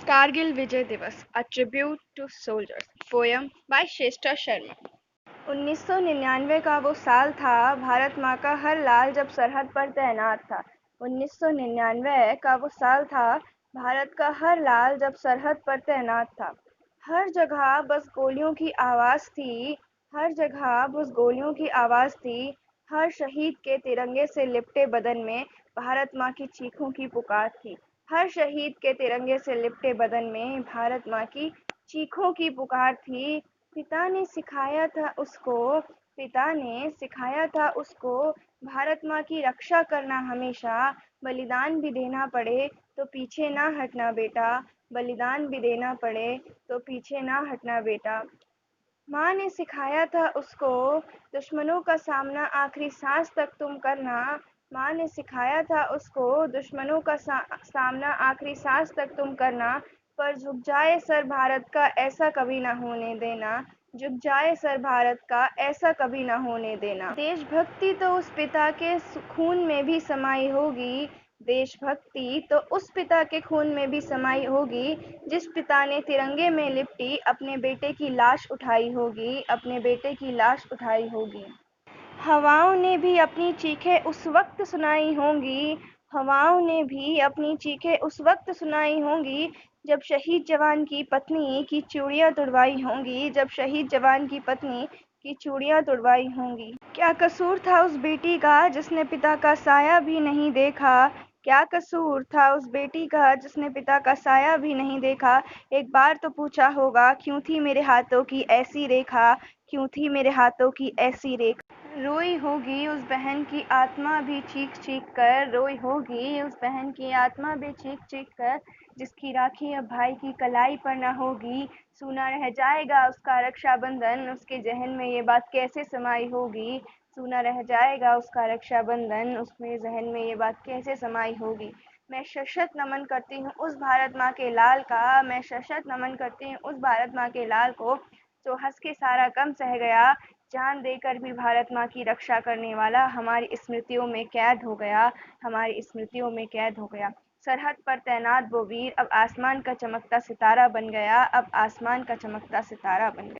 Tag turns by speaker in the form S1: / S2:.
S1: Kargil Vijay Divas, A Tribute to Soldiers, poem by Shrestha Sharma। 1999 का वो साल था, भारत माँ का हर लाल जब सरहद पर तैनात था। 1999 का वो साल था, भारत का हर लाल जब सरहद पर तैनात था। हर जगह बस गोलियों की आवाज़ थी, हर जगह बस गोलियों की आवाज़ थी। हर शहीद के तिरंगे से लिपटे बदन में भारत माँ की चीखों की पुकार थी। हर शहीद के तिरंगे से लिपटे बदन में भारत माँ की चीखों की पुकार थी। पिता ने सिखाया था उसको भारत माँ की रक्षा करना हमेशा। बलिदान भी देना पड़े तो पीछे ना हटना बेटा, बलिदान भी देना पड़े तो पीछे ना हटना बेटा। माँ ने सिखाया था उसको दुश्मनों का सामना आखिरी सांस तक तुम करना। माँ ने सिखाया था उसको दुश्मनों का सामना आखिरी सांस तक तुम करना। पर झुक जाए सर भारत का ऐसा कभी ना होने देना, झुक जाए सर भारत का ऐसा कभी ना होने देना। देशभक्ति तो उस पिता के खून में भी समाई होगी, देशभक्ति तो उस पिता के खून में भी समाई होगी, जिस पिता ने तिरंगे में लिपटी अपने बेटे की लाश उठाई होगी, अपने बेटे की लाश उठाई होगी। हवाओं ने भी अपनी चीखें उस वक्त सुनाई होंगी, हवाओं ने भी अपनी चीखें उस वक्त सुनाई होंगी, जब शहीद जवान की पत्नी की चूड़ियां तुड़वाई होंगी, जब शहीद जवान की पत्नी की चूड़ियां तुड़वाई होंगी। क्या कसूर था उस बेटी का जिसने पिता का साया भी नहीं देखा, क्या कसूर था उस बेटी का जिसने पिता का साया भी नहीं देखा। एक बार तो पूछा होगा, क्यों थी मेरे हाथों की ऐसी रेखा, क्यों थी मेरे हाथों की ऐसी रेखा। रोई होगी उस बहन की आत्मा भी चीख चीख कर, रोई होगी उस बहन की आत्मा भी चीख चीख कर, जिसकी राखी अब भाई की कलाई पर न होगी। सूना रह जाएगा उसका रक्षाबंधन, उसके जहन में ये बात कैसे समाई होगी। सूना रह जाएगा उसका रक्षाबंधन, उसमें जहन में ये बात कैसे समाई होगी। मैं शशत नमन करती हूँ उस भारत माँ के लाल का, मैं शशत नमन करती हूँ उस भारत माँ के लाल को, जो हंस के सारा गम सह गया, जान देकर भी भारत माँ की रक्षा करने वाला हमारी स्मृतियों में कैद हो गया, हमारी स्मृतियों में कैद हो गया। सरहद पर तैनात वो वीर अब आसमान का चमकता सितारा बन गया, अब आसमान का चमकता सितारा बन गया।